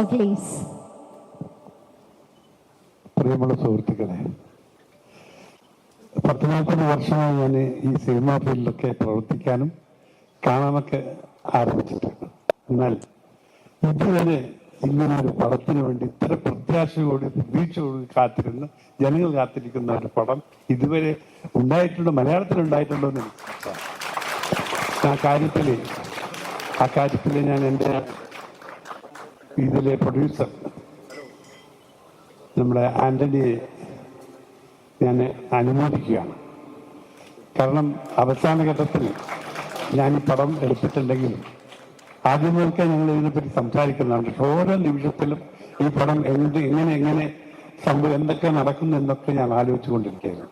sir, please. പ്രിയമുള്ള സുഹൃത്തുക്കളെ, 40-40 വർഷമായി ഞാൻ ഈ സിനിമാ ഫീൽഡിലൊക്കെ പ്രവർത്തിക്കാനും കാണാനൊക്കെ ആരംഭിച്ചിട്ടുണ്ട്. എന്നാൽ ഇതുവരെ ഇങ്ങനെ ഒരു പടത്തിന് വേണ്ടി ഇത്ര പ്രത്യാശയോട് പ്രതീക്ഷയോട് കാത്തിരുന്ന് ജനങ്ങൾ കാത്തിരിക്കുന്ന ഒരു പടം ഇതുവരെ ഉണ്ടായിട്ടുണ്ടോ, മലയാളത്തിലുണ്ടായിട്ടുണ്ടോ എന്ന് ആ കാര്യത്തിൽ ഞാൻ എൻ്റെ ഇതിലെ പ്രൊഡ്യൂസർ നമ്മുടെ ആന്റണിയെ ഞാൻ അനുമോദിക്കുകയാണ്. കാരണം അവസാന ഘട്ടത്തിൽ ഞാൻ ഈ പടം എടുത്തിട്ടുണ്ടെങ്കിലും ആദ്യം മുതൽക്കേ ഞങ്ങൾ ഇതിനെപ്പറ്റി സംസാരിക്കുന്നുണ്ട്. ഓരോ നിമിഷത്തിലും ഈ പടം എങ്ങനെ സംഭവം എന്തൊക്കെ നടക്കുന്നു എന്നൊക്കെ ഞാൻ ആലോചിച്ചുകൊണ്ടിരിക്കുകയായിരുന്നു.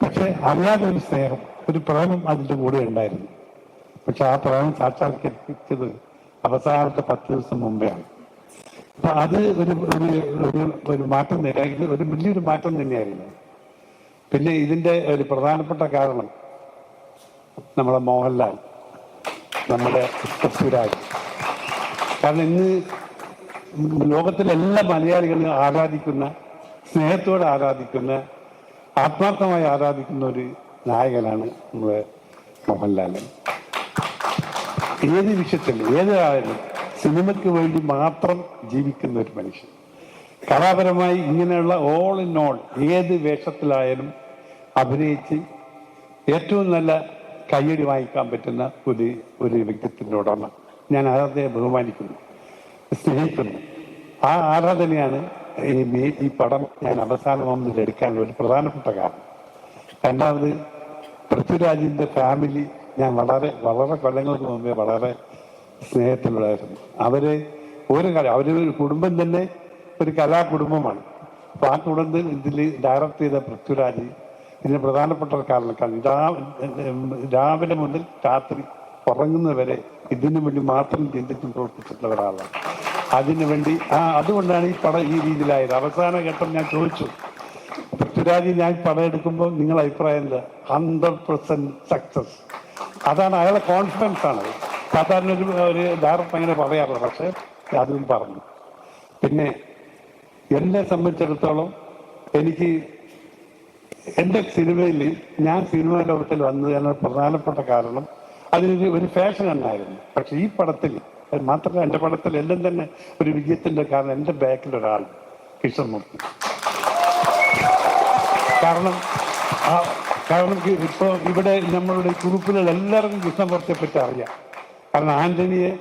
പക്ഷെ അറിയാതെ ഒരു സ്നേഹം, ഒരു പ്രേമം അതിൻ്റെ കൂടെ ഉണ്ടായിരുന്നു. പക്ഷെ ആ പ്രേമം സാക്ഷാത്കരിച്ചത് അവസാനത്തെ 10 ദിവസം മുമ്പെയാണ്. അപ്പൊ അത് ഒരു മാറ്റം തന്നെയായിരുന്നു, ഒരു വലിയൊരു മാറ്റം തന്നെയായിരുന്നു. പിന്നെ ഇതിന്റെ ഒരു പ്രധാനപ്പെട്ട കാരണം നമ്മളെ മോഹൻലാൽ, നമ്മുടെ പൃഥ്വിരാജ്. കാരണം ഇന്ന് ലോകത്തിലെ എല്ലാ മലയാളികളും ആരാധിക്കുന്ന, സ്നേഹത്തോടെ ആരാധിക്കുന്ന, ആത്മാർത്ഥമായി ആരാധിക്കുന്ന ഒരു നായകനാണ് നമ്മുടെ മോഹൻലാൽ. ഏത് വിഷയത്തിൽ ഏതായാലും സിനിമയ്ക്ക് വേണ്ടി മാത്രം ജീവിക്കുന്ന ഒരു മനുഷ്യൻ. കലാപരമായി ഇങ്ങനെയുള്ള ഓൾ ഇൻ ഓൾ ഏത് വേഷത്തിലായാലും അഭിനയിച്ച് ഏറ്റവും നല്ല കയ്യടി വാങ്ങിക്കാൻ പറ്റുന്ന ഒരു വ്യക്തിത്വത്തിൻ്റെ ഉടമ. ഞാൻ അദ്ദേഹത്തെ ബഹുമാനിക്കുന്നു, സ്നേഹിക്കുന്നു. ആ ആരാധനയാണ് ഈ പടം ഞാൻ അവസാനം എടുക്കാനുള്ള ഒരു പ്രധാനപ്പെട്ട കാരണം. രണ്ടാമത്, പൃഥ്വിരാജിന്റെ ഫാമിലി ഞാൻ വളരെ കൊല്ലങ്ങൾക്ക് മുമ്പേ വളരെ സ്നേഹത്തിലുള്ളായിരുന്നു. അവരൊരു കുടുംബം തന്നെ ഒരു കലാകുടുംബമാണ്. അപ്പൊ ആ കുടുംബത്തിൽ ഇതിൽ ഡയറക്റ്റ് ചെയ്ത പൃഥ്വിരാജ് ഇതിന് പ്രധാനപ്പെട്ട ഒരു കാരണക്കാണ്. രാവിലെ മുതൽ രാത്രി ഉറങ്ങുന്നവരെ ഇതിനു വേണ്ടി മാത്രം ചിന്തിച്ചും പ്രവർത്തിച്ചിട്ടുള്ള ഒരാളാണ്. അതിനുവേണ്ടി അതുകൊണ്ടാണ് ഈ പടം ഈ രീതിയിലായത്. അവസാന ഘട്ടം ഞാൻ ചോദിച്ചു, പൃഥ്വിരാജ് ഞാൻ പടം എടുക്കുമ്പോൾ നിങ്ങളുടെ അഭിപ്രായം എന്താ? 100% സക്സസ്. അതാണ് അയാളുടെ കോൺഫിഡൻസ് ആണ്. സാധാരണ ഒരു ഡയറക്ടർ അങ്ങനെ പറയാറില്ല, പക്ഷെ അതും പറഞ്ഞു. പിന്നെ എന്നെ സംബന്ധിച്ചിടത്തോളം എനിക്ക് എൻ്റെ സിനിമയിൽ ഞാൻ സിനിമാ ലോകത്തിൽ വന്നതിന് പ്രധാനപ്പെട്ട കാരണം ഒരു ഫാഷൻ ഉണ്ടായിരുന്നു. പക്ഷെ ഈ പടത്തിൽ മാത്രമല്ല, എൻ്റെ പടത്തിൽ എല്ലാം തന്നെ ഒരു വിജയത്തിന്റെ കാരണം എൻ്റെ ബാക്കിൽ ഒരാൾ കൃഷ്ണമൂർത്തി. കാരണം ഇപ്പോൾ ഇവിടെ നമ്മളുടെ ഗ്രൂപ്പിലുള്ള എല്ലാവർക്കും കൃഷ്ണമൂർത്തിയെ പറ്റി അറിയാം. കാരണം ആന്റണിയെ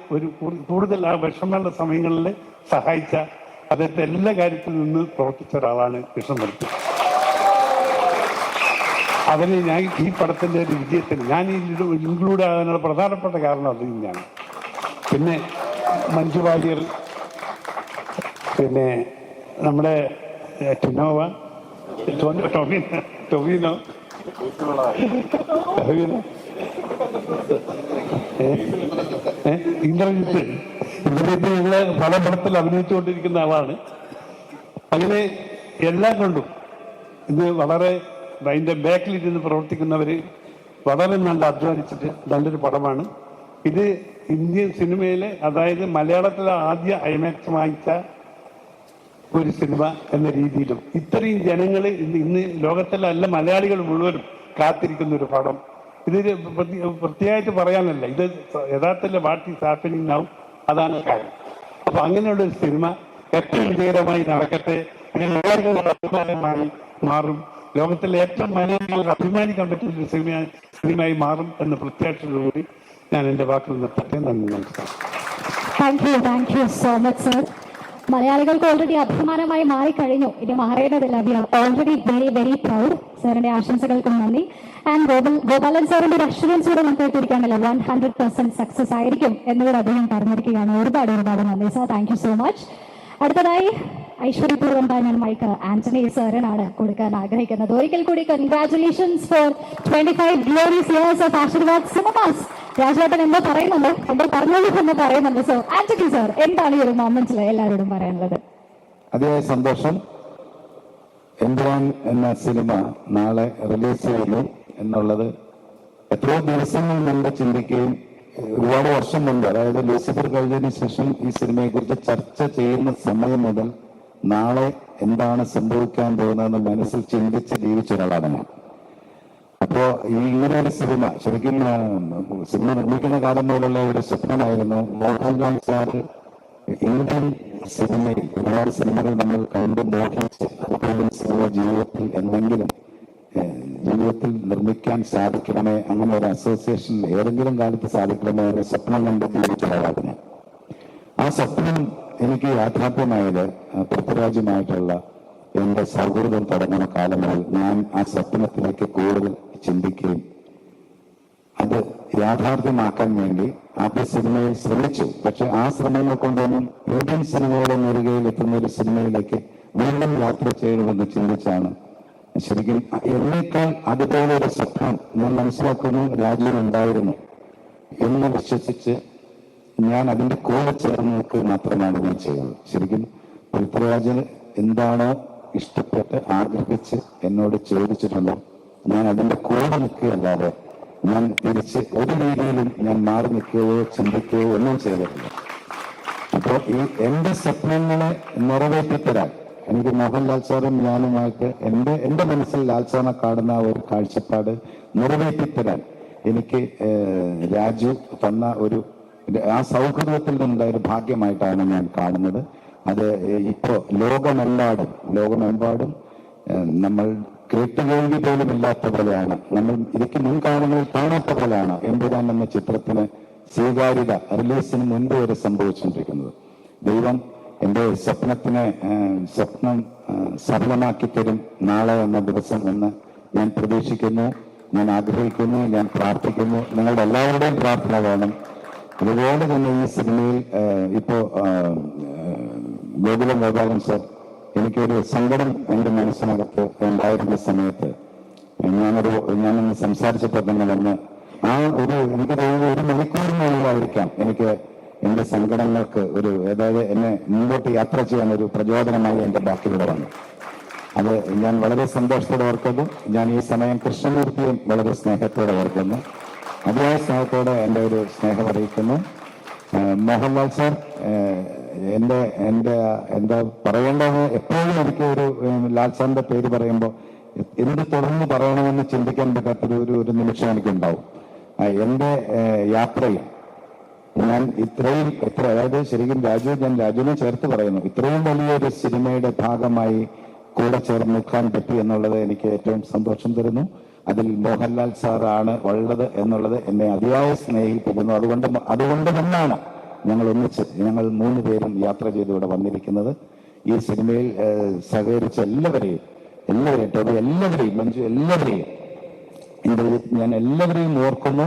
കൂടുതൽ ആ വിഷമമുള്ള സമയങ്ങളിൽ സഹായിച്ച, അദ്ദേഹത്തെ എല്ലാ കാര്യത്തിൽ നിന്ന് പ്രവർത്തിച്ച ഒരാളാണ് കൃഷ്ണമൂർത്തി. അതിന് ഞാൻ ഈ പടത്തിന്റെ ഒരു വിജയത്തിന് ഞാൻ ഇൻക്ലൂഡ് ആകാനുള്ള പ്രധാനപ്പെട്ട കാരണം അത് തന്നെയാണ്. പിന്നെ മഞ്ജു വാര്യർ, പിന്നെ നമ്മുടെ ടൊവിനോ ഇന്ദ്രജിത്ത്, ഞങ്ങള് പല പടത്തിൽ അഭിനയിച്ചുകൊണ്ടിരിക്കുന്ന ആളാണ്. അങ്ങനെ എല്ലാം കൊണ്ടും ഇത് വളരെ അതിന്റെ ബാക്കിലിരുന്ന് പ്രവർത്തിക്കുന്നവര് വളരെ നല്ല അധ്വാനിച്ചിട്ട് നല്ലൊരു പടമാണ് ഇത്. ഇന്ത്യൻ സിനിമയിലെ, അതായത് മലയാളത്തിലെ ആദ്യ ഐമാക്സ് വാങ്ങിച്ച ഒരു സിനിമ എന്ന രീതിയിലും ഇത്രയും ജനങ്ങൾ ഇന്ന് ലോകത്തിലെ എല്ലാ മലയാളികൾ മുഴുവനും കാത്തിരിക്കുന്ന ഒരു പടം. ഇത് പ്രത്യേകമായിട്ട് പറയാനല്ല, ഇത് യഥാർത്ഥത്തിൽ വാട്ട് ഈസ് ഹാപ്പനിങ് നൗ, അതാണ് കാര്യം. അപ്പൊ അങ്ങനെയുള്ള ഒരു സിനിമ ഏറ്റവും വിജയകരമായി നടക്കട്ടെ, അഭിമാനമായി മാറും, ലോകത്തിലെ ഏറ്റവും മലയാളികൾ അഭിമാനിക്കാൻ പറ്റുന്ന ഒരു സിനിമയായി മാറും എന്ന പ്രത്യാശയോടുകൂടി ഞാൻ എൻ്റെ വാക്കുകൾ നിർത്തട്ടെ. നന്ദി, നമസ്കാരം. Thank you so much sir. മലയാളികൾക്ക് ഓൾറെഡി അഭിമാനമായി മാറിക്കഴിഞ്ഞു, ഇനി മാറേണ്ടതില്ല. We are already very very proud. സാറിന്റെ ആശംസകൾക്കും നന്ദി. ആൻഡ് ഗോപാലൻ സാറിന്റെ ഒരു അഷുറൻസ് കൂടെ നമുക്ക് കേട്ടിരിക്കുകയാണല്ലോ, 100% സക്സസ് ആയിരിക്കും എന്നുകൂടെ അദ്ദേഹം പറഞ്ഞിരിക്കുകയാണ്. ഒരുപാട് നന്ദി sir. Thank you so much. അടുത്തതായി ഐശ്വര്യപൂർവ്വം ഞാൻ മൈക്ക് ആന്റണി സാറിനാണ് കൊടുക്കാൻ ആഗ്രഹിക്കുന്നത്. ഒരിക്കൽ കൂടി congratulations for 25 glorious years of Aashirvad cinemas. രാജേട്ടൻ എന്തോ പറയുന്നുണ്ട്, എന്തോ പറഞ്ഞോളൂ എന്ന് പറയുന്നുണ്ട്. സോ ആന്റണി സാർ, എന്താണ് ഈ ഒരു മൊമെന്റിൽ എല്ലാവരോടും പറയാനുള്ളത്? അതിയായ സന്തോഷം. എംപുരാൻ എന്ന സിനിമ നാളെ റിലീസ് ചെയ്യുന്നു എന്നുള്ളത് എത്രയോ ദിവസങ്ങൾ മുമ്പ് ചിന്തിക്കുകയും ഒരുപാട് വർഷം മുമ്പ്, അതായത് ലൂസിഫർ കഴിഞ്ഞതിന് ശേഷം ഈ സിനിമയെ കുറിച്ച് ചർച്ച ചെയ്യുന്ന സമയം മുതൽ നാളെ എന്താണ് സംഭവിക്കാൻ പോകുന്നതെന്ന് മനസ്സിൽ ചിന്തിച്ച് ജീവിച്ച ഒരാളാണ് ഞാൻ. അപ്പോ ഈ ഇങ്ങനെ ഒരു സിനിമ ശരിക്കും സിനിമ നിർമ്മിക്കുന്ന കാലം പോലുള്ള ഒരു സ്വപ്നമായിരുന്നു. മോഹൻലാൽ സാറ് ഇന്ത്യൻ സിനിമയിൽ ഒരുപാട് സിനിമകൾ നമ്മൾ കണ്ട് മോഹിച്ച് അതുപോലെ സിനിമ ജീവിതത്തിൽ നിർമ്മിക്കാൻ സാധിക്കണമേ, അങ്ങനെ ഒരു അസോസിയേഷൻ ഏതെങ്കിലും കാലത്ത് സാധിക്കണമേ എന്ന സ്വപ്നം കണ്ട് ജീവിച്ചതായിരുന്നു. ആ സ്വപ്നം എനിക്ക് യാഥാർത്ഥ്യമായത് പൃഥ്വിരാജുമായിട്ടുള്ള എന്റെ സൗഹൃദം തുടങ്ങുന്ന കാലം മുതൽ ഞാൻ ആ സ്വപ്നത്തിലേക്ക് കൂടുതൽ ചിന്തിക്കുകയും അത് യാഥാർത്ഥ്യമാക്കാൻ വേണ്ടി ആദ്യ സിനിമയിൽ ശ്രമിച്ചു. പക്ഷെ ആ ശ്രമങ്ങൾ കൊണ്ടൊന്നും ഇന്ത്യൻ സിനിമയുടെ നെറുകയിൽ എത്തുന്ന ഒരു സിനിമയിലേക്ക് വീണ്ടും യാത്ര ചെയ്യണമെന്ന് ചിന്തിച്ചാണ് ശരിക്കും എന്നേക്കാൾ അതുപോലെ ഒരു സ്വപ്നം ഞാൻ മനസ്സിലാക്കുന്നു രാജുവിനുണ്ടായിരുന്നു എന്ന് വിശ്വസിച്ച് ഞാൻ അതിന്റെ കൂടെ ചേർന്ന് മാത്രമാണ് ഞാൻ ചെയ്യുന്നത്. ശരിക്കും പൃഥ്വിരാജന് എന്താണോ ഇഷ്ടപ്പെട്ട് ആഗ്രഹിച്ച് എന്നോട് ചോദിച്ചിട്ടുണ്ടോ ഞാൻ അതിന്റെ കൂടെ നിൽക്കുകയല്ലാതെ ഞാൻ തിരിച്ച് ഒരു രീതിയിലും ഞാൻ മാറി നിൽക്കുകയോ ചിന്തിക്കുകയോ ഒന്നും ചെയ്തിട്ടില്ല. അപ്പോൾ ഈ എന്റെ സ്വപ്നങ്ങളെ നിറവേറ്റിത്തരാൻ എനിക്ക് മോഹൻലാൽ സാറും ഞാനുമായിട്ട് എന്റെ മനസ്സിൽ ലാൽ സാറിനെ കാണുന്ന ഒരു കാഴ്ചപ്പാട് നിറവേറ്റിത്തരാൻ എനിക്ക് രാജു തന്ന ഒരു ആ സൗഹൃദത്തിൽ നിന്നുണ്ടായ ഒരു ഭാഗ്യമായിട്ടാണ് ഞാൻ കാണുന്നത്. അത് ഇപ്പോ ലോകമെമ്പാടും നമ്മൾ കേട്ടുകേൾവി പോലും ഇല്ലാത്ത പോലെയാണ്, നമ്മൾ ഇതിക്ക് മുൻകാലങ്ങളിൽ കാണാത്ത പോലെയാണ് എമ്പുരാൻ എന്ന ചിത്രത്തിന് സ്വീകാര്യത റിലീസിന് മുൻപ് വരെ സംഭവിച്ചുകൊണ്ടിരിക്കുന്നത്. ദൈവം എന്റെ സ്വപ്നം സഫലമാക്കി തരും നാളെ എന്ന ദിവസം എന്ന് ഞാൻ പ്രതീക്ഷിക്കുന്നു, ഞാൻ ആഗ്രഹിക്കുന്നു, ഞാൻ പ്രാർത്ഥിക്കുന്നു. നിങ്ങളുടെ എല്ലാവരുടെയും പ്രാർത്ഥന വേണം. അതുപോലെ തന്നെ ഈ സിനിമയിൽ ഇപ്പോ ഗോകുലൻ സർ എനിക്കൊരു സങ്കടം എന്റെ മനസ്സിനകത്ത് ഉണ്ടായിരുന്ന സമയത്ത് ഞാനൊന്ന് സംസാരിച്ചപ്പോൾ തന്നെ വന്ന് എനിക്ക് തോന്നുന്നു 1 മണിക്കൂറിനുള്ളിലായിരിക്കാം എനിക്ക് എന്റെ സങ്കടങ്ങൾക്ക് അതായത് എന്നെ മുമ്പോട്ട് യാത്ര ചെയ്യാൻ ഒരു പ്രചോദനമായി എന്റെ ബാക്കിലൂടെ വന്നു. അത് ഞാൻ വളരെ സന്തോഷത്തോടെ ഓർക്കുന്നു. ഞാൻ ഈ സമയം കൃഷ്ണമൂർത്തിയും വളരെ സ്നേഹത്തോടെ ഓർക്കുന്നു. അതിയായ സ്നേഹത്തോടെ എന്റെ ഒരു സ്നേഹം അറിയിക്കുന്നു. മോഹൻലാൽ സാർ എന്താ പറയേണ്ടത്, എപ്പോഴും എനിക്ക് ലാൽ സാറിന്റെ പേര് പറയുമ്പോൾ എന്ത് തുടർന്ന് പറയണമെന്ന് ചിന്തിക്കാൻ പറ്റാത്തൊരു നിമിഷം എനിക്കുണ്ടാവും. എന്റെ യാത്രയിൽ ഞാൻ അതായത് ശരിക്കും ഞാൻ രാജുവിനെ ചേർത്ത് പറയുന്നു, ഇത്രയും വലിയൊരു സിനിമയുടെ ഭാഗമായി കൂടെ ചേർന്ന് നിൽക്കാൻ പറ്റി എന്നുള്ളത് എനിക്ക് ഏറ്റവും സന്തോഷം തരുന്നു. അതിൽ മോഹൻലാൽ സാറാണ് ഉള്ളത് എന്നുള്ളത് എന്നെ അതിയായ സ്നേഹിപ്പിക്കുന്നു. അതുകൊണ്ട് തന്നെയാണ് ഞങ്ങൾ 3 പേരും യാത്ര ചെയ്ത് ഇവിടെ വന്നിരിക്കുന്നത്. ഈ സിനിമയിൽ സഹകരിച്ച എല്ലാവരെയും മഞ്ജു എല്ലാവരെയും ഞാൻ എല്ലാവരെയും ഓർക്കുന്നു.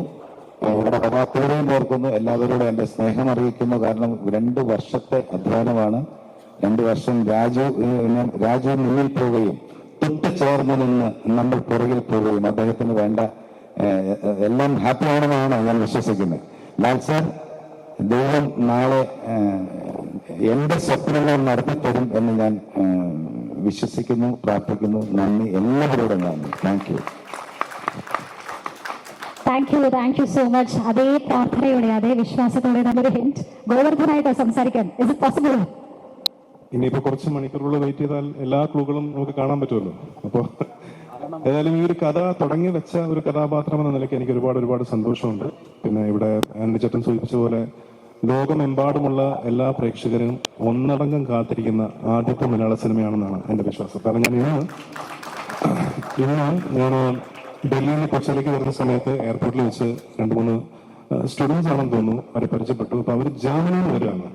ഇവിടെ കഥാക്കളെയും ഓർക്കുന്നു. എല്ലാവരോടും എന്റെ സ്നേഹം അറിയിക്കുന്നു. കാരണം 2 വർഷത്തെ അധ്വാനമാണ്. 2 വർഷം രാജു മുന്നിൽ പോവുകയും തൊട്ട് ചേർന്ന് നിന്ന് നമ്മൾ പുറകിൽ പോവുകയും അദ്ദേഹത്തിന് വേണ്ട എല്ലാം ഹാപ്പി ആണെന്നാണ് ഞാൻ വിശ്വസിക്കുന്നത്. ലാൽ സാർ, ദൈവം നാളെ എന്റെ സ്വപ്നങ്ങൾ നടത്തിത്തരും എന്ന് ഞാൻ വിശ്വസിക്കുന്നു, പ്രാർത്ഥിക്കുന്നു. നന്ദി, എല്ലാവരോടും നന്ദി. Thank you so much. അതേ പ്രാർത്ഥനയോടെ അതേ വിശ്വാസത്തോടെ നമ്മളൊരു ഹിന്റ് ഗോവർദ്ധനായിട്ട് സംസാരിക്കാൻ ഇസ് ഇറ്റ് പോസിബിൾ? ഇനിയിപ്പോ കുറച്ച് മണിക്കൂറുകൾ വെയിറ്റ് ചെയ്താൽ എല്ലാ ക്ലൂകളും നമുക്ക് കാണാൻ പറ്റുമല്ലോ. അപ്പോൾ ഏതായാലും ഈ ഒരു കഥ തുടങ്ങി വെച്ച ഒരു കഥാപാത്രം എന്ന നിലയ്ക്ക് എനിക്ക് ഒരുപാട് സന്തോഷമുണ്ട്. പിന്നെ ഇവിടെ ആൻഡി ചേട്ടൻ സൂചിപ്പിച്ച പോലെ ലോകമെമ്പാടുമുള്ള എല്ലാ പ്രേക്ഷകരും ഒന്നടങ്കം കാത്തിരിക്കുന്ന ആദ്യത്തെ മലയാള സിനിമയാണെന്നാണ് എന്റെ വിശ്വാസം. കാരണം ഞാൻ ഡൽഹിയിൽ നിന്ന് കൊച്ചിയിലേക്ക് വരുന്ന സമയത്ത് എയർപോർട്ടിൽ വെച്ച് 2-3 സ്റ്റുഡൻസ് ആണെന്ന് തോന്നുന്നു, അവരെ പരിചയപ്പെട്ടു. അപ്പൊ അവർ ജർമ്മനിയിൽ നിന്ന് വരികയാണ്.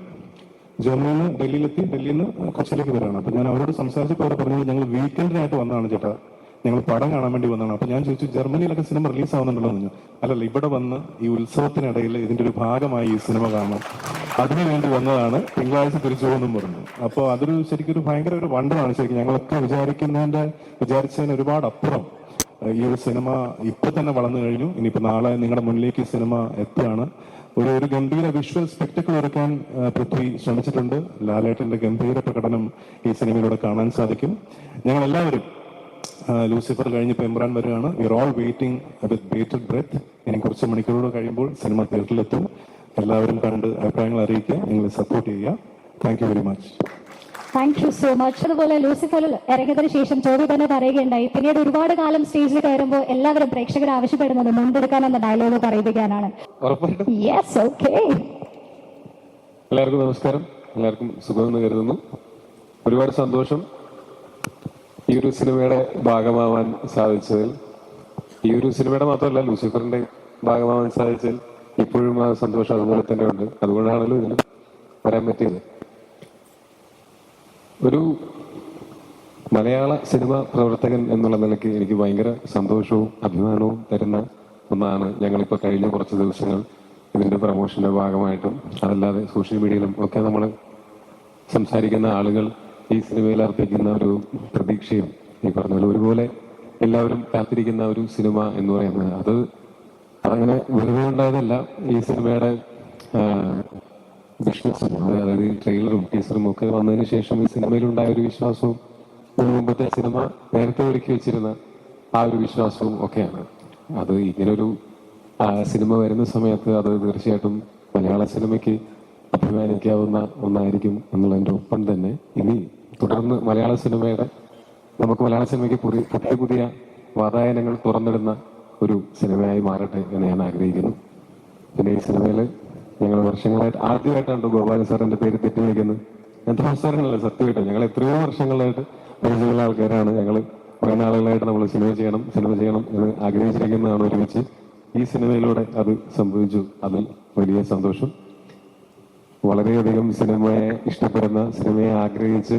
ജർമ്മനിയിൽ നിന്ന് ഡൽഹിയിൽ നിന്ന് കൊച്ചിയിലേക്ക് വരികയാണ്. അപ്പൊ ഞാൻ അവരോട് സംസാരിച്ചപ്പോൾ അവർ പറഞ്ഞത് ഞങ്ങൾ വീക്കെൻഡിനായിട്ട് വന്നതാണ് ചേട്ടാ, ഞങ്ങൾ പടം കാണാൻ വേണ്ടി വന്നതാണ്. അപ്പൊ ഞാൻ ചോദിച്ചു, ജർമ്മനിയിലൊക്കെ സിനിമ റിലീസ് ആവുന്നുണ്ടല്ലോ എന്ന്. അല്ലല്ല, ഇവിടെ വന്ന് ഈ ഉത്സവത്തിനിടയിൽ ഇതിന്റെ ഒരു ഭാഗമായി ഈ സിനിമ കാണണം, അതിനു വേണ്ടി വന്നതാണ്, തിങ്കളാഴ്ച തിരിച്ചു പോകുന്നു പറഞ്ഞു. അപ്പോൾ അതൊരു ശരിക്കും ഭയങ്കര ഒരു വണ്ടറാണ്. ശരിക്കും ഞങ്ങളൊക്കെ വിചാരിച്ചതിന് ഒരുപാട് അപ്പുറം ഈ ഒരു സിനിമ ഇപ്പൊ തന്നെ വളർന്നു കഴിഞ്ഞു. ഇനിയിപ്പോ നാളെ നിങ്ങളുടെ മുന്നിലേക്ക് ഈ സിനിമ എത്തുകയാണ്. ഒരു ഗംഭീര വിഷ്വൽ സ്പെക്ടക്കിൾ ഒരുക്കാൻ പൃഥ്വി ശ്രമിച്ചിട്ടുണ്ട്. ലാലേട്ടന്റെ ഗംഭീര പ്രകടനം ഈ സിനിമയിലൂടെ കാണാൻ സാധിക്കും. ഞങ്ങൾ എല്ലാവരും ലൂസിഫർ കഴിഞ്ഞപ്പോൾ എംബ്രാൻ വരികയാണ്. We are all waiting with bated breath. ഇനി കുറച്ച് മണിക്കൂറുകൾ കഴിയുമ്പോൾ സിനിമ തിയേറ്ററിലെത്തും. എല്ലാവരും കണ്ട് അഭിപ്രായങ്ങൾ അറിയിക്കുക, നിങ്ങൾ സപ്പോർട്ട് ചെയ്യുക. Thank you very much. Thank you so much. അതുപോലെ ലൂസിഫറിൽ ഇറങ്ങിയതിനു ശേഷം ജോബി തന്നെ പറയുകയുണ്ടായി, പിന്നീട് ഒരുപാട് കാലം സ്റ്റേജിൽ കയറുമ്പോൾ എല്ലാവരും പ്രേക്ഷകർ ആവശ്യപ്പെടുന്നത് മുൻപെടുക്കാനെന്ന ഡയലോഗ് പറയിപ്പിക്കാനാണ്. Yes, okay. എല്ലാവർക്കും നമസ്കാരം. എല്ലാവർക്കും സുഖമെന്ന് കരുതുന്നു. ഒരുപാട് സന്തോഷം ഈ ഒരു സിനിമയുടെ ഭാഗമാവാൻ സാധിച്ചതിൽ. ഈ ഒരു സിനിമയുടെ മാത്രമല്ല, ലൂസിഫറിന്റെ ഭാഗമാവാൻ സാധിച്ചതിൽ ഇപ്പോഴും ആ സന്തോഷം അതുപോലെ തന്നെ ഉണ്ട്. അതുകൊണ്ടാണല്ലോ ഇതിന് വരാൻ പറ്റിയത്. ഒരു മലയാള സിനിമ പ്രവർത്തകൻ എന്നുള്ള നിലയ്ക്ക് എനിക്ക് ഭയങ്കര സന്തോഷവും അഭിമാനവും തരുന്ന ഒന്നാണ് ഞങ്ങളിപ്പോൾ കഴിഞ്ഞ കുറച്ച് ദിവസങ്ങൾ ഇതിന്റെ പ്രമോഷന്റെ ഭാഗമായിട്ടും അതല്ലാതെ സോഷ്യൽ മീഡിയയിലും ഒക്കെ നമ്മൾ സംസാരിക്കുന്ന ആളുകൾ ഈ സിനിമയിൽ അർപ്പിക്കുന്ന ഒരു പ്രതീക്ഷയും ഈ പറഞ്ഞ പോലെ ഒരുപോലെ എല്ലാവരും കാത്തിരിക്കുന്ന ഒരു സിനിമ എന്ന് പറയുന്നത് അതങ്ങനെ വെറുതെ ഉണ്ടായതല്ല. ഈ സിനിമയുടെ ബിസിനസ്, അതായത് ട്രെയിലറും ടീസറും ഒക്കെ വന്നതിന് ശേഷം ഈ സിനിമയിലുണ്ടായ ഒരു വിശ്വാസവും മുമ്പത്തെ സിനിമ നേരത്തെ ഒരുക്കി വെച്ചിരുന്ന ആ ഒരു വിശ്വാസവും ഒക്കെയാണ്. അത് ഇങ്ങനൊരു സിനിമ വരുന്ന സമയത്ത് അത് തീർച്ചയായിട്ടും മലയാള സിനിമയ്ക്ക് അഭിമാനിക്കാവുന്ന ഒന്നായിരിക്കും എന്നുള്ളതിൻ്റെ ഒപ്പം തന്നെ ഇനി തുടർന്ന് നമുക്ക് മലയാള സിനിമയ്ക്ക് പുതിയ പുതിയ വാതായനങ്ങൾ തുറന്നിടുന്ന ഒരു സിനിമയായി മാറട്ടെ എന്ന് ഞാൻ ആഗ്രഹിക്കുന്നു. പിന്നെ ഈ സിനിമയിൽ ഞങ്ങൾ വർഷങ്ങളായിട്ട് ആദ്യമായിട്ടാണ് ഗോപാലൻ സാറിന്റെ പേര് തെറ്റി വിളിക്കുന്നത്. ഞാൻ താമസാരങ്ങളല്ല, സത്യമായിട്ട് ഞങ്ങൾ എത്രയോ വർഷങ്ങളായിട്ട് പരിചയമുള്ള ആൾക്കാരാണ്. ഞങ്ങൾ കുറേ നാളുകളായിട്ട് നമ്മൾ സിനിമ ചെയ്യണം എന്ന് ആഗ്രഹിച്ചിരിക്കുന്നതാണ് ഒരുമിച്ച്. ഈ സിനിമയിലൂടെ അത് സംഭവിച്ചു. അതിൽ വലിയ സന്തോഷം. വളരെയധികം സിനിമയെ ഇഷ്ടപ്പെടുന്ന, സിനിമയെ ആഗ്രഹിച്ച്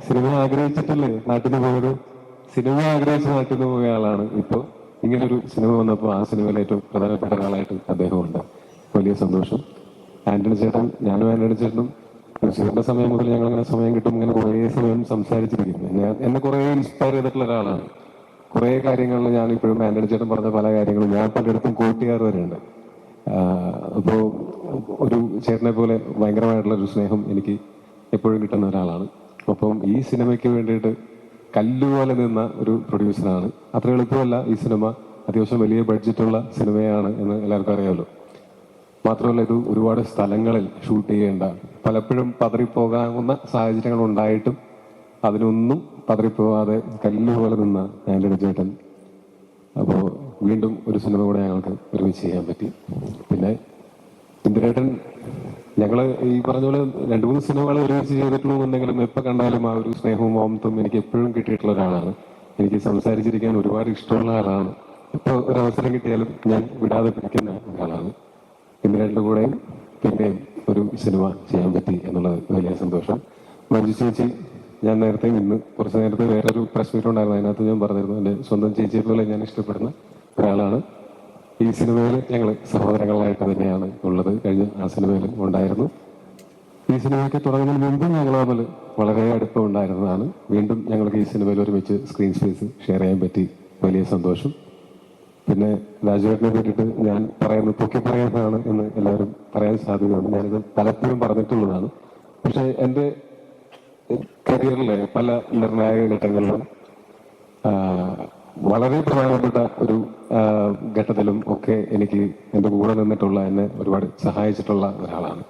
സിനിമയെ ആഗ്രഹിച്ചിട്ടല്ലേ നാട്ടിൽ നിന്ന് പോയത്. സിനിമ ആഗ്രഹിച്ച് നാട്ടിൽ നിന്ന് പോയ ആളാണ്. ഇപ്പോൾ ഇങ്ങനൊരു സിനിമ വന്നപ്പോൾ ആ സിനിമയിലെ ഏറ്റവും പ്രധാനപ്പെട്ട ഒരാളായിട്ട് അദ്ദേഹമുണ്ട്. വലിയ സന്തോഷം. ആന്റണി ചേട്ടൻ, ഞാനും ആന്റണി ചേട്ടനും ലൂസിഫറിന്റെ സമയം മുതൽ ഞങ്ങൾ ഇങ്ങനെ സമയം കിട്ടും ഇങ്ങനെ കുറേ സമയം സംസാരിച്ചിരിക്കുന്നു. എന്നെ കുറേ ഇൻസ്പയർ ചെയ്തിട്ടുള്ള ഒരാളാണ്. കുറേ കാര്യങ്ങളിൽ ഞാൻ ഇപ്പോഴും ആന്റണി ചേട്ടൻ പറഞ്ഞ പല കാര്യങ്ങളും ഞാൻ പലയിടത്തും കോട്ട് ചെയ്യാറ് വരെയുണ്ട്. അപ്പോൾ ഒരു ചേട്ടനെ പോലെ ഭയങ്കരമായിട്ടുള്ള ഒരു സ്നേഹം എനിക്ക് എപ്പോഴും കിട്ടുന്ന ഒരാളാണ്. അപ്പം ഈ സിനിമയ്ക്ക് വേണ്ടിയിട്ട് കല്ലുപോലെ നിന്ന ഒരു പ്രൊഡ്യൂസറാണ്. അത്ര എളുപ്പമല്ല. ഈ സിനിമ അത്യാവശ്യം വലിയ ബഡ്ജറ്റുള്ള സിനിമയാണ് എന്ന് എല്ലാവർക്കും അറിയാമല്ലോ. മാത്രമല്ല ഇത് ഒരുപാട് സ്ഥലങ്ങളിൽ ഷൂട്ട് ചെയ്യേണ്ട, പലപ്പോഴും പതറിപ്പോകാവുന്ന സാഹചര്യങ്ങൾ ഉണ്ടായിട്ടും അതിനൊന്നും പതറിപ്പോകാതെ കല്ലുപോലെ നിന്ന ആന്റണി ചേട്ടൻ. അപ്പോൾ വീണ്ടും ഒരു സിനിമ കൂടെ ഞങ്ങൾക്ക് ഒരുമിച്ച് ചെയ്യാൻ പറ്റി. പിന്നെ ഇന്ദിരേട്ടൻ, ഞങ്ങൾ ഈ പറഞ്ഞ പോലെ 2-3 സിനിമകൾ ഒരുമിച്ച് ചെയ്തിട്ടുണ്ടെങ്കിലും എപ്പോൾ കണ്ടാലും ആ ഒരു സ്നേഹവും മമത്വം എനിക്ക് എപ്പോഴും കിട്ടിയിട്ടുള്ള ഒരാളാണ്. എനിക്ക് സംസാരിച്ചിരിക്കാൻ ഒരുപാട് ഇഷ്ടമുള്ള ആളാണ്. ഇപ്പോൾ ഒരവസരം കിട്ടിയാലും ഞാൻ വിടാതെ പിടിക്കുന്ന ഒരാളാണ്. ഇന്ദിരേട്ടൻ്റെ കൂടെയും പിന്നെയും ഒരു സിനിമ ചെയ്യാൻ പറ്റി എന്നുള്ളത് വലിയ സന്തോഷം. മഞ്ജു ചേച്ചി, ഞാൻ കുറച്ച് നേരത്തെ വേറൊരു പ്രസ് മീറ്റ് ഉണ്ടായിരുന്നു, അതിനകത്ത് ഞാൻ പറഞ്ഞിരുന്നു എൻ്റെ സ്വന്തം ചേച്ചിയെ പോലെ ഞാൻ ഇഷ്ടപ്പെടുന്ന ഒരാളാണ്. ഈ സിനിമയിൽ ഞങ്ങൾ സഹോദരങ്ങളായിട്ട് തന്നെയാണ് ഉള്ളത്. കഴിഞ്ഞ ആ സിനിമയിൽ ഉണ്ടായിരുന്നു. ഈ സിനിമയ്ക്ക് തുടങ്ങുന്നതിന് മുമ്പ് ഞങ്ങൾ തമ്മിൽ വളരെ അടുപ്പം ഉണ്ടായിരുന്നതാണ്. വീണ്ടും ഞങ്ങൾക്ക് ഈ സിനിമയിൽ ഒരുമിച്ച് സ്ക്രീൻ സ്പേസ് ഷെയർ ചെയ്യാൻ പറ്റി. വലിയ സന്തോഷം. പിന്നെ രാജുവേട്ടനെ പറ്റിയിട്ട് ഞാൻ പൊക്കി പറയുന്നതാണ് എന്ന് എല്ലാവരും പറയാൻ സാധ്യതയുണ്ട്. ഞാനിത് പലപ്പോഴും പറഞ്ഞിട്ടുള്ളതാണ്. പക്ഷെ എൻ്റെ കരിയറിലെ പല നിർണായക ഘട്ടങ്ങളിലും വളരെ പ്രധാനപ്പെട്ട ഒരു ഘട്ടത്തിലും ഒക്കെ എനിക്ക് എൻ്റെ കൂടെ നിന്നിട്ടുള്ള, എന്നെ ഒരുപാട് സഹായിച്ചിട്ടുള്ള ഒരാളാണ്.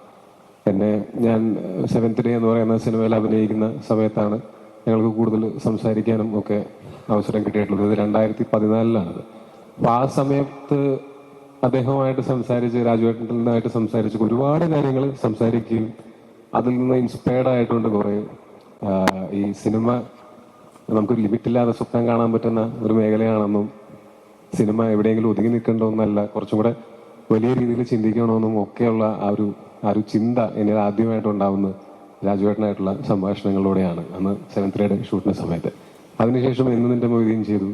ഞാൻ 7th Day എന്ന് പറയുന്ന സിനിമയിൽ അഭിനയിക്കുന്ന സമയത്താണ് ഞങ്ങൾക്ക് കൂടുതൽ സംസാരിക്കാനും ഒക്കെ അവസരം കിട്ടിയിട്ടുള്ളത്. ഇത് 2014 അപ്പൊ ആ സമയത്ത് അദ്ദേഹവുമായിട്ട് സംസാരിച്ച്, രാജുവേട്ടനായിട്ട് സംസാരിച്ച് ഒരുപാട് കാര്യങ്ങൾ സംസാരിക്കുകയും അതിൽ നിന്ന് ഇൻസ്പയർഡ് ആയിട്ടുണ്ട്. കുറെ ഈ സിനിമ നമുക്ക് ലിമിറ്റില്ലാതെ സ്വപ്നം കാണാൻ പറ്റുന്ന ഒരു മേഖലയാണെന്നും സിനിമ എവിടെയെങ്കിലും ഒതുങ്ങി നിൽക്കേണ്ട ഒന്നല്ല, കുറച്ചും കൂടെ വലിയ രീതിയിൽ ചിന്തിക്കണമെന്നും ഒക്കെയുള്ള ആ ഒരു ചിന്ത എന്നിൽ ആദ്യമായിട്ട് ഉണ്ടാവുന്നത് രാജുവേട്ടനായിട്ടുള്ള സംഭാഷണങ്ങളിലൂടെയാണ്. അന്ന് 7th Day ഷൂട്ടിന്റെ സമയത്ത്. അതിനുശേഷം എന്ന് നിന്റെ മൊയ്തീൻ ചെയ്തു.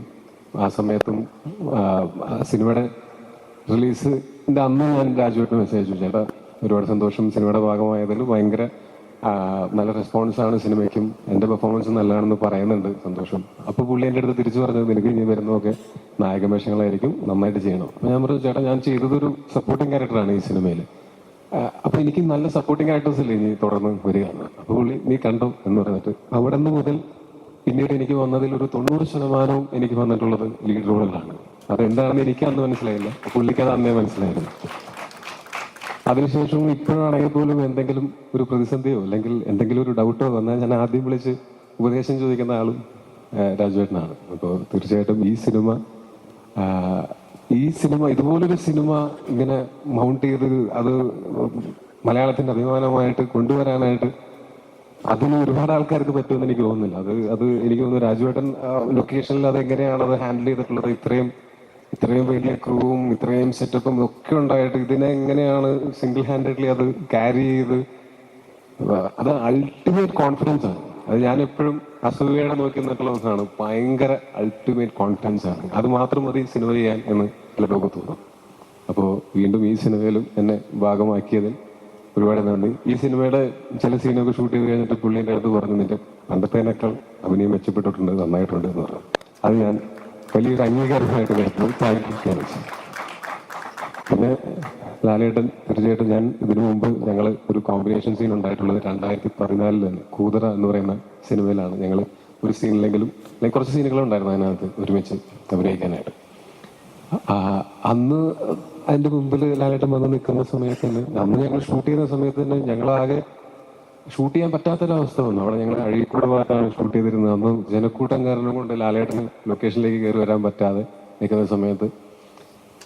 ആ സമയത്തും സിനിമയുടെ റിലീസിന്റെ അന്ന് ഞാൻ രാജുവേട്ടന് മെസ്സേജ് അയച്ചു, ചേട്ടാ ഒരുപാട് സന്തോഷം, സിനിമയുടെ ഭാഗമായതിൽ ഭയങ്കര നല്ല റെസ്പോൺസാണ് സിനിമയ്ക്കും, എൻ്റെ പെർഫോമൻസ് നല്ലതാണെന്ന് പറയുന്നുണ്ട്, സന്തോഷം. അപ്പോൾ പുള്ളി എൻ്റെ അടുത്ത് തിരിച്ചു പറഞ്ഞത്, നിനക്ക് ഇനി വരുന്നതൊക്കെ നായകവേഷങ്ങളായിരിക്കും, നന്നായിട്ട് ചെയ്യണം. അപ്പോൾ ഞാൻ പറഞ്ഞു, ചേട്ടാ ഞാൻ ചെയ്തതൊരു സപ്പോർട്ടിങ് ക്യാരക്ടറാണ് ഈ സിനിമയിൽ, അപ്പൊ എനിക്ക് നല്ല സപ്പോർട്ടിങ് ക്യാരക്ടേഴ്സ് ഇല്ലേ ഇനി തുടർന്ന് വരികയാണ്. അപ്പോൾ പുള്ളി നീ കണ്ടോ എന്ന് പറഞ്ഞിട്ട് അവിടെ നിന്ന് മുതൽ പിന്നീട് എനിക്ക് വന്നതിൽ ഒരു 90% എനിക്ക് വന്നിട്ടുള്ളത് ലീഡ് റോളിലാണ്. അതെന്താണെന്ന് എനിക്ക് അന്ന് മനസ്സിലായില്ല, പുള്ളിക്ക് അത് അന്നേ മനസ്സിലായിരുന്നു. അതിനുശേഷം ഇപ്പോഴാണെങ്കിൽ പോലും എന്തെങ്കിലും ഒരു പ്രതിസന്ധിയോ അല്ലെങ്കിൽ എന്തെങ്കിലും ഒരു ഡൗട്ടോ വന്നാൽ ഞാൻ ആദ്യം വിളിച്ച് ഉപദേശം ചോദിക്കുന്ന ആളും രാജുവേട്ടനാണ്. അപ്പോൾ തീർച്ചയായിട്ടും ഈ സിനിമ ഇതുപോലൊരു സിനിമ ഇങ്ങനെ മൗണ്ട് ചെയ്ത് അത് മലയാളത്തിന്റെ അഭിമാനമായിട്ട് കൊണ്ടുവരാനായിട്ട് അതിന് ഒരുപാട് ആൾക്കാർക്ക് പറ്റുമെന്ന് എനിക്ക് തോന്നുന്നില്ല. അത് എനിക്ക് തോന്നുന്നു രാജുവേട്ടൻ ലൊക്കേഷനിൽ അത് എങ്ങനെയാണ് അത് ഹാൻഡിൽ ചെയ്തിട്ടുള്ളത്, ഇത്രയും വലിയ ക്രൂവും ഇത്രയും സെറ്റപ്പും ഒക്കെ ഉണ്ടായിട്ട് ഇതിനെ എങ്ങനെയാണ് സിംഗിൾ ഹാൻഡഡ്ലി അത് ക്യാരി ചെയ്ത്, അത് അൾട്ടിമേറ്റ് കോൺഫിഡൻസ് ആണ്. അത് ഞാൻ എപ്പോഴും അസൂയയുടെ നോക്കി നിന്നിട്ടുള്ളതാണ്. ഭയങ്കര അൾട്ടിമേറ്റ് കോൺഫിഡൻസ് ആണ്. അത് മാത്രം മതി സിനിമ ചെയ്യാൻ എന്ന് പലർക്കും തോന്നും. അപ്പോൾ വീണ്ടും ഈ സിനിമയിലും എന്നെ ഭാഗമാക്കിയതിൽ ഒരുപാട് നന്ദി. ഈ സിനിമയുടെ ചില സീനൊക്കെ ഷൂട്ട് ചെയ്ത് കഴിഞ്ഞിട്ട് പുള്ളിൻ്റെ അടുത്ത് പറഞ്ഞു, നിന്റെ പണ്ടത്തേനേക്കാൾ അഭിനയം മെച്ചപ്പെട്ടിട്ടുണ്ട്, നന്നായിട്ടുണ്ട് എന്ന് പറഞ്ഞു. അത് ഞാൻ വലിയൊരു അംഗീകാരമായിട്ട് കേട്ടു. Thank you. പിന്നെ ലാലേട്ടൻ തീർച്ചയായിട്ടും ഞാൻ ഇതിനു മുമ്പ് ഞങ്ങൾ ഒരു കോമ്പിനേഷൻ സീൻ ഉണ്ടായിട്ടുള്ളത് 2014 തന്നെ കൂതറ എന്ന് പറയുന്ന സിനിമയിലാണ്. ഞങ്ങൾ ഒരു സീനിലെങ്കിലും അല്ലെങ്കിൽ കുറച്ച് സീനുകളും ഉണ്ടായിരുന്നു അതിനകത്ത് ഒരുമിച്ച് അഭിനയിക്കാനായിട്ട്. അന്ന് അതിന്റെ മുമ്പിൽ ലാലേട്ടൻ വന്ന് നിൽക്കുന്ന സമയത്ത് തന്നെ, അന്ന് ഞങ്ങൾ ഷൂട്ട് ചെയ്യുന്ന സമയത്ത് തന്നെ ഞങ്ങളാകെ ഷൂട്ട് ചെയ്യാൻ പറ്റാത്തൊരവസ്ഥ വന്നു. അവിടെ ഞങ്ങൾ അഴീക്കോട് ഭാഗത്താണ് ഷൂട്ട് ചെയ്തിരുന്നത്. അന്ന് ജനക്കൂട്ടം കാരണം കൊണ്ട് ലാലേട്ടന് ലൊക്കേഷനിലേക്ക് കയറി വരാൻ പറ്റാതെ നിൽക്കുന്ന സമയത്ത്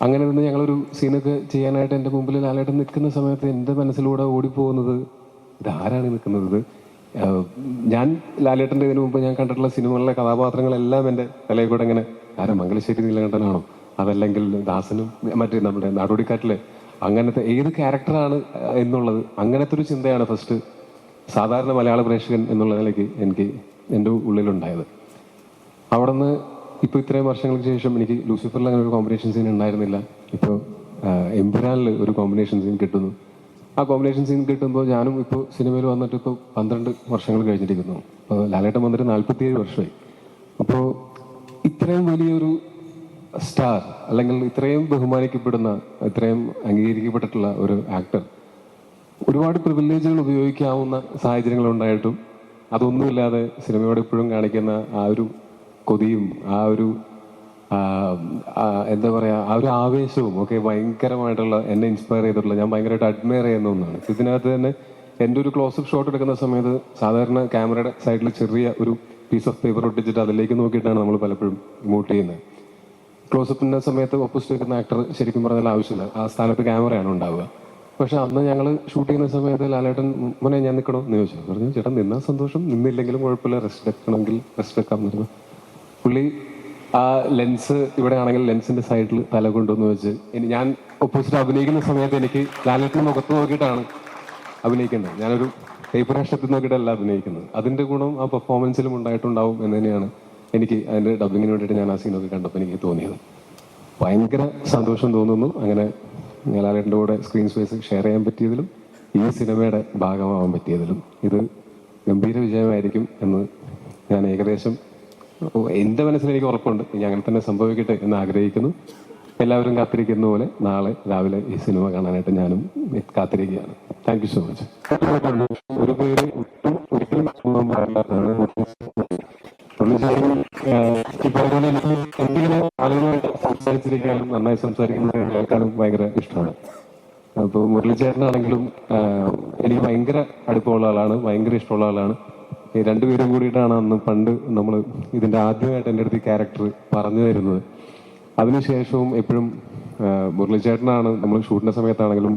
അങ്ങനെ നിന്ന് ഞങ്ങളൊരു സീനൊക്കെ ചെയ്യാനായിട്ട് എൻ്റെ മുമ്പിൽ ലാലേട്ടൻ നിൽക്കുന്ന സമയത്ത് എൻ്റെ മനസ്സിലൂടെ ഓടിപ്പോകുന്നത്, ഇതാരാണ് നിൽക്കുന്നത്? ഞാൻ ലാലേട്ടൻ്റെ ഇതിനു മുമ്പ് ഞാൻ കണ്ടിട്ടുള്ള സിനിമകളിലെ കഥാപാത്രങ്ങളെല്ലാം എൻ്റെ തലയിൽ കൂടെ ഇങ്ങനെ, മംഗലശ്ശേരി നീലകണ്ഠനാണോ, അതല്ലെങ്കിൽ ദാസനും മറ്റേ നമ്മുടെ നാടോടിക്കാറ്റിലെ അങ്ങനത്തെ ഏത് ക്യാരക്ടറാണ് എന്നുള്ളത്, അങ്ങനത്തെ ഒരു ചിന്തയാണ് ഫസ്റ്റ് സാധാരണ മലയാള പ്രേക്ഷകൻ എന്നുള്ള നിലയ്ക്ക് എനിക്ക് എൻ്റെ ഉള്ളിലുണ്ടായത്. അവിടെ നിന്ന് ഇപ്പോൾ ഇത്രയും വർഷങ്ങൾക്ക് ശേഷം എനിക്ക് ലൂസിഫറിൽ അങ്ങനെ ഒരു കോമ്പിനേഷൻ സീൻ ഉണ്ടായിരുന്നില്ല. ഇപ്പോൾ എമ്പുരാനിൽ ഒരു കോമ്പിനേഷൻ സീൻ കിട്ടുന്നു. ആ കോമ്പിനേഷൻ സീൻ കിട്ടുമ്പോൾ ഞാനും ഇപ്പോൾ സിനിമയിൽ വന്നിട്ട് ഇപ്പോൾ 12 വർഷങ്ങൾ കഴിഞ്ഞിരിക്കുന്നു. അപ്പോൾ ലാലേട്ടൻ വന്നിട്ട് 47 വർഷമായി. അപ്പോൾ ഇത്രയും വലിയൊരു സ്റ്റാർ അല്ലെങ്കിൽ ഇത്രയും ബഹുമാനിക്കപ്പെടുന്ന, ഇത്രയും അംഗീകരിക്കപ്പെട്ടിട്ടുള്ള ഒരു ആക്ടർ ഒരുപാട് പ്രിവിലേജുകൾ ഉപയോഗിക്കാവുന്ന സാഹചര്യങ്ങൾ ഉണ്ടായിട്ടും അതൊന്നുമില്ലാതെ സിനിമയോട് ഇപ്പോഴും കാണിക്കുന്ന ആ ഒരു കൊതിയും ആ ഒരു എന്താ പറയുക, ആ ഒരു ആവേശവും ഒക്കെ ഭയങ്കരമായിട്ടുള്ള, എന്നെ ഇൻസ്പയർ ചെയ്തിട്ടുള്ള, ഞാൻ ഭയങ്കരമായിട്ട് അഡ്മയർ ചെയ്യുന്ന ഒന്നാണ്. ഇതിനകത്ത് തന്നെ എൻ്റെ ഒരു ക്ലോസപ്പ് ഷോട്ട് എടുക്കുന്ന സമയത്ത് സാധാരണ ക്യാമറയുടെ സൈഡിൽ ചെറിയ ഒരു പീസ് ഓഫ് പേപ്പർ ഒട്ടിച്ചിട്ട് അതിലേക്ക് നോക്കിയിട്ടാണ് നമ്മൾ പലപ്പോഴും ഇമോട്ട് ചെയ്യുന്നത്. ക്ലോസപ്പിൻ്റെ സമയത്ത് ഓപ്പോസിറ്റ് വെക്കുന്ന ആക്ടർ ശരിക്കും പറഞ്ഞാൽ ആവശ്യമില്ല, ആ സ്ഥാനത്ത് ക്യാമറയാണ് ഉണ്ടാവുക. പക്ഷെ അന്ന് ഞങ്ങൾ ഷൂട്ട് ചെയ്യുന്ന സമയത്ത് ലാലേട്ടൻ മോനെ ഞാൻ നിൽക്കണോ എന്ന് ചോദിച്ചു. പറഞ്ഞു ചേട്ടാ നിന്നാ സന്തോഷം, നിന്നില്ലെങ്കിലും കുഴപ്പമില്ല, റെസ്റ്റ് എടുക്കണമെങ്കിൽ റെസ്റ്റ് എടുക്കാം എന്ന് പറഞ്ഞു. പുള്ളി ആ ലെൻസ് ഇവിടെ ആണെങ്കിൽ ലെൻസിന്റെ സൈഡിൽ തല കൊണ്ടുവന്ന് വെച്ച് ഞാൻ ഓപ്പോസിറ്റ് അഭിനയിക്കുന്ന സമയത്ത് എനിക്ക് ലാലേട്ടൻ്റെ മുഖത്ത് നോക്കിയിട്ടാണ് അഭിനയിക്കേണ്ടത്. ഞാനൊരു പേപ്പർ അക്ഷരത്തിൽ നോക്കിയിട്ടല്ല അഭിനയിക്കുന്നത്. അതിന്റെ ഗുണം ആ പെർഫോമൻസിലും ഉണ്ടായിട്ടുണ്ടാവും എന്ന് തന്നെയാണ് എനിക്ക് അതിന്റെ ഡബിങ്ങിന് വേണ്ടിയിട്ട് ഞാൻ ആ സീനൊക്കെ കണ്ടപ്പോൾ എനിക്ക് തോന്നിയത്. ഭയങ്കര സന്തോഷം തോന്നുന്നു അങ്ങനെ ലാലേട്ടൻ്റെ കൂടെ സ്ക്രീൻ സ്പേസ് ഷെയർ ചെയ്യാൻ പറ്റിയതിലും ഈ സിനിമയുടെ ഭാഗമാവാൻ പറ്റിയതിലും. ഇത് ഗംഭീര വിജയമായിരിക്കും എന്ന് ഞാൻ ഏകദേശം എൻ്റെ മനസ്സിൽ എനിക്ക് ഉറപ്പുണ്ട്. ഇനി അങ്ങനെ തന്നെ സംഭവിക്കട്ടെ എന്ന് ആഗ്രഹിക്കുന്നു. എല്ലാവരും കാത്തിരിക്കുന്ന പോലെ നാളെ രാവിലെ ഈ സിനിമ കാണാനായിട്ട് ഞാനും കാത്തിരിക്കുകയാണ്. Thank you so much. ഒരു പേര് ഒരിക്കലും പറഞ്ഞ എനിക്ക് എന്തെങ്കിലും ആളുകളുമായിട്ട് സംസാരിച്ചിരിക്കാനും നന്നായി സംസാരിക്കുന്നത് കേൾക്കാനും ഭയങ്കര ഇഷ്ടമാണ്. അപ്പോൾ മുരളിച്ചേട്ടനാണെങ്കിലും എനിക്ക് ഭയങ്കര അടുപ്പമുള്ള ആളാണ്, ഭയങ്കര ഇഷ്ടമുള്ള ആളാണ്. ഈ രണ്ടുപേരും കൂടിയിട്ടാണ് അന്ന് പണ്ട് നമ്മൾ ഇതിൻ്റെ ആദ്യമായിട്ട് എൻ്റെ അടുത്ത് ക്യാരക്ടർ പറഞ്ഞു തരുന്നത്. അതിനുശേഷവും എപ്പോഴും മുരളിച്ചേട്ടനാണ് നമ്മൾ ഷൂട്ടിൻ്റെ സമയത്താണെങ്കിലും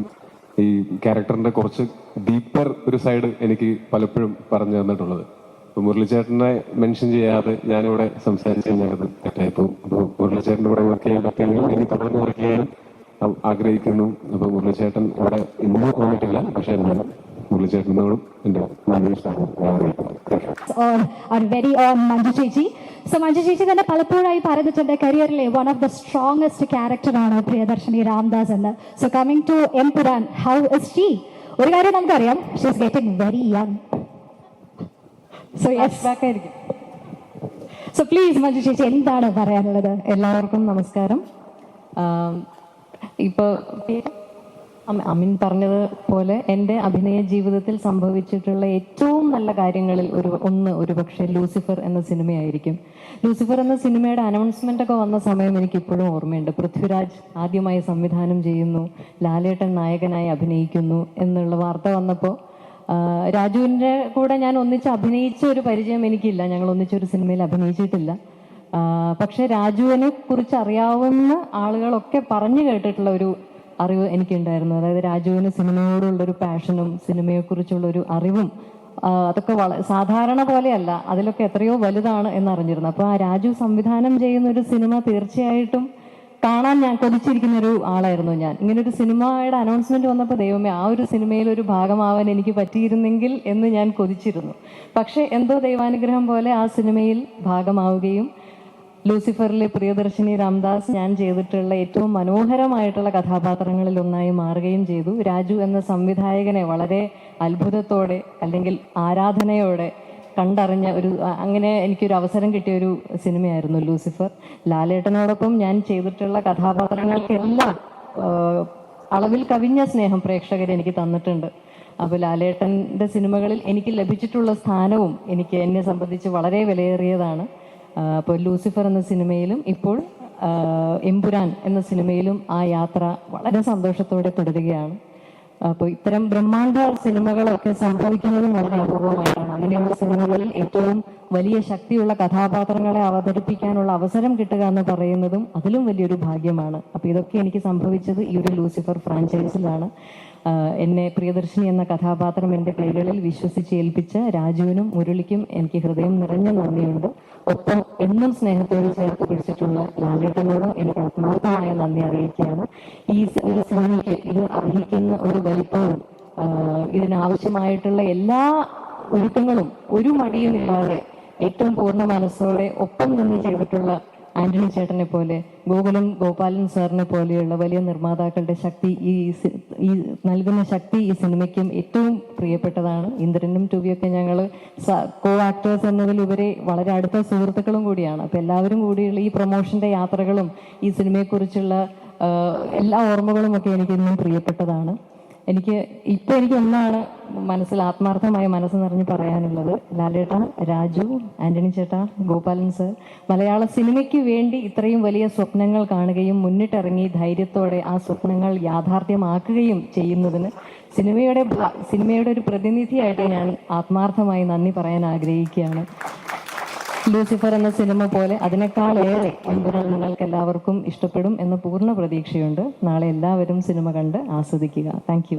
ഈ ക്യാരക്ടറിൻ്റെ കുറച്ച് ഡീപ്പർ ഒരു സൈഡ് എനിക്ക് പലപ്പോഴും പറഞ്ഞു തന്നിട്ടുള്ളത്. അപ്പോൾ മുരളിച്ചേട്ടനെ മെൻഷൻ ചെയ്യാതെ ഞാനിവിടെ സംസാരിച്ച് കഴിഞ്ഞാൽ തെറ്റായിപ്പോൾ. അപ്പോൾ മുരളിച്ചേട്ടൻ്റെ കൂടെ വർക്ക് ചെയ്യാൻ പറ്റുമെങ്കിൽ ഇനി തുടർന്ന് വർക്ക് ചെയ്യാനും ആഗ്രഹിക്കുന്നു. അപ്പോൾ മുരളിച്ചേട്ടൻ ഇവിടെ ഇന്നും വന്നിട്ടില്ല, പക്ഷേ ഞാൻ മുരളിച്ചേട്ടനോടും എൻ്റെ നല്ല ഇഷ്ടമാണ്. വെരി ഓൺ മഞ്ജു ചേച്ചി. സോ മഞ്ജു ചേച്ചി തന്നെ പലപ്പോഴായി പറഞ്ഞിട്ടുണ്ട് കരിയറിലെ വൺ ഓഫ് ദ സ്ട്രോങ്ങസ്റ്റ് ക്യാരക്ടറാണ് പ്രിയദർശിനി രാംദാസ് എന്ന്. So coming to Empuraan, how is she? ഒരു കാര്യം നമുക്കറിയാം, she is getting very young. So yes back ആയിരിക്കും. സോ പ്ലീസ് മഞ്ജു ചേച്ചി എന്താണ് പറയാനുള്ളത്? എല്ലാവർക്കും നമസ്കാരം. ഇപ്പോൾ അമിൻ പറഞ്ഞത് പോലെ എൻ്റെ അഭിനയ ജീവിതത്തിൽ സംഭവിച്ചിട്ടുള്ള ഏറ്റവും നല്ല കാര്യങ്ങളിൽ ഒരുപക്ഷെ ലൂസിഫർ എന്ന സിനിമയായിരിക്കും. ലൂസിഫർ എന്ന സിനിമയുടെ അനൗൺസ്മെന്റ് ഒക്കെ വന്ന സമയം എനിക്ക് ഇപ്പോഴും ഓർമ്മയുണ്ട്. പൃഥ്വിരാജ് ആദ്യമായി സംവിധാനം ചെയ്യുന്നു, ലാലേട്ടൻ നായകനായി അഭിനയിക്കുന്നു എന്നുള്ള വാർത്ത വന്നപ്പോൾ രാജുവിൻ്റെ കൂടെ ഞാൻ ഒന്നിച്ച് അഭിനയിച്ച ഒരു പരിചയം എനിക്കില്ല, ഞങ്ങൾ ഒന്നിച്ചൊരു സിനിമയിൽ അഭിനയിച്ചിട്ടില്ല. പക്ഷെ രാജുവിനെ കുറിച്ച് അറിയാവുന്ന ആളുകളൊക്കെ പറഞ്ഞു കേട്ടിട്ടുള്ള ഒരു അറിവ് എനിക്കുണ്ടായിരുന്നു. അതായത് രാജുവിന് സിനിമയോടുള്ളൊരു പാഷനും സിനിമയെക്കുറിച്ചുള്ളൊരു അറിവും അതൊക്കെ സാധാരണ പോലെയല്ല, അതിലൊക്കെ എത്രയോ വലുതാണ് എന്നറിഞ്ഞിരുന്നു. അപ്പോൾ ആ രാജു സംവിധാനം ചെയ്യുന്ന ഒരു സിനിമ തീർച്ചയായിട്ടും കാണാൻ ഞാൻ കൊതിച്ചിരിക്കുന്ന ഒരു ആളായിരുന്നു ഞാൻ. ഇങ്ങനൊരു സിനിമയുടെ അനൗൺസ്മെന്റ് വന്നപ്പോൾ ദൈവമേ ആ ഒരു സിനിമയിൽ ഒരു ഭാഗമാവാൻ എനിക്ക് പറ്റിയിരുന്നെങ്കിൽ എന്ന് ഞാൻ കൊതിച്ചിരുന്നു. പക്ഷെ എന്തോ ദൈവാനുഗ്രഹം പോലെ ആ സിനിമയിൽ ഭാഗമാവുകയും ലൂസിഫറിലെ പ്രിയദർശിനി രാംദാസ് ഞാൻ ചെയ്തിട്ടുള്ള ഏറ്റവും മനോഹരമായിട്ടുള്ള കഥാപാത്രങ്ങളിൽ ഒന്നായി മാറുകയും ചെയ്തു. രാജു എന്ന സംവിധായകനെ വളരെ അത്ഭുതത്തോടെ അല്ലെങ്കിൽ ആരാധനയോടെ കണ്ടറിഞ്ഞ അങ്ങനെ എനിക്കൊരു അവസരം കിട്ടിയ ഒരു സിനിമയായിരുന്നു ലൂസിഫർ. ലാലേട്ടനോടൊപ്പം ഞാൻ ചെയ്തിട്ടുള്ള കഥാപാത്രങ്ങൾക്കെല്ലാം അളവിൽ കവിഞ്ഞ സ്നേഹം പ്രേക്ഷകർ എനിക്ക് തന്നിട്ടുണ്ട്. അപ്പോൾ ലാലേട്ടൻ്റെ സിനിമകളിൽ എനിക്ക് ലഭിച്ചിട്ടുള്ള സ്ഥാനവും എന്നെ സംബന്ധിച്ച് വളരെ വിലയേറിയതാണ്. അപ്പോൾ ലൂസിഫർ എന്ന സിനിമയിലും ഇപ്പോൾ എമ്പുരാൻ എന്ന സിനിമയിലും ആ യാത്ര വളരെ സന്തോഷത്തോടെ തുടരുകയാണ്. അപ്പോൾ ഇത്തരം ബ്രഹ്മാണ്ഡ സിനിമകളൊക്കെ സംഭവിക്കുന്നതും വളരെ അപൂർവമായിട്ടാണ്. അങ്ങനെയുള്ള സിനിമകളിൽ ഏറ്റവും വലിയ ശക്തിയുള്ള കഥാപാത്രങ്ങളെ അവതരിപ്പിക്കാനുള്ള അവസരം കിട്ടുക എന്ന് പറയുന്നതും അതിലും വലിയൊരു ഭാഗ്യമാണ്. അപ്പോൾ ഇതൊക്കെ എനിക്ക് സംഭവിച്ചത് ഈ ഒരു ലൂസിഫർ ഫ്രാഞ്ചൈസിലാണ്. എന്നെ പ്രിയദർശിനി എന്ന കഥാപാത്രം എൻ്റെ കൈകളിൽ വിശ്വസിച്ച് ഏൽപ്പിച്ച രാജുവിനും മുരളിക്കും എനിക്ക് ഹൃദയം നിറഞ്ഞ നന്ദിയുണ്ട്. ഒപ്പം എന്നും സ്നേഹത്തോട് ചേർത്ത് പിടിച്ചിട്ടുള്ള ലാലേട്ടനോടും എനിക്ക് ആത്മാർത്ഥമായ നന്ദി അറിയിക്കുകയാണ്. ഈ ഒരു സിനിമയ്ക്ക് ഇത് അർഹിക്കുന്ന ഒരു വലിപ്പവും ഇതിനാവശ്യമായിട്ടുള്ള എല്ലാ ഒരുക്കങ്ങളും ഒരു മടിയുമില്ലാതെ ഏറ്റവും പൂർണ്ണ മനസ്സോടെ ഒപ്പം നിന്ന് ചെയ്തിട്ടുള്ള ആന്റണി ചേട്ടനെ പോലെ, ഗോപാലൻ സാറിനെ പോലെയുള്ള വലിയ നിർമ്മാതാക്കളുടെ ശക്തി, ഈ നൽകുന്ന ശക്തി ഈ സിനിമയ്ക്കും ഏറ്റവും പ്രിയപ്പെട്ടതാണ്. ഇന്ദ്രനും ടൂവിയൊക്കെ ഞങ്ങൾ കോ ആക്ടേഴ്സ് എന്നതിലുപരി വളരെ അടുത്ത സുഹൃത്തുക്കളും കൂടിയാണ്. അപ്പം എല്ലാവരും കൂടിയുള്ള ഈ പ്രൊമോഷന്റെ യാത്രകളും ഈ സിനിമയെക്കുറിച്ചുള്ള എല്ലാ ഓർമ്മകളും ഒക്കെ എനിക്ക് ഇന്നും പ്രിയപ്പെട്ടതാണ്. എനിക്ക് ഒന്നാണ് ആത്മാർത്ഥമായി മനസ്സ് നിറഞ്ഞ് പറയാനുള്ളത്. ലാലേട്ട, രാജു, ആന്റണി ചേട്ടാ, ഗോപാലൻ സർ, മലയാള സിനിമയ്ക്ക് വേണ്ടി ഇത്രയും വലിയ സ്വപ്നങ്ങൾ കാണുകയും മുന്നിട്ടിറങ്ങി ധൈര്യത്തോടെ ആ സ്വപ്നങ്ങൾ യാഥാർത്ഥ്യമാക്കുകയും ചെയ്യുന്നതിന് സിനിമയുടെ ഒരു പ്രതിനിധിയായിട്ട് ഞാൻ ആത്മാർത്ഥമായി നന്ദി പറയാൻ ആഗ്രഹിക്കുകയാണ്. ലൂസിഫർ എന്ന സിനിമ പോലെ അതിനേക്കാളേറെ എമ്പുരാൻ നിങ്ങൾക്ക് എല്ലാവർക്കും ഇഷ്ടപ്പെടും എന്ന പൂർണ്ണ പ്രതീക്ഷയുണ്ട്. നാളെ എല്ലാവരും സിനിമ കണ്ട് ആസ്വദിക്കുക. താങ്ക്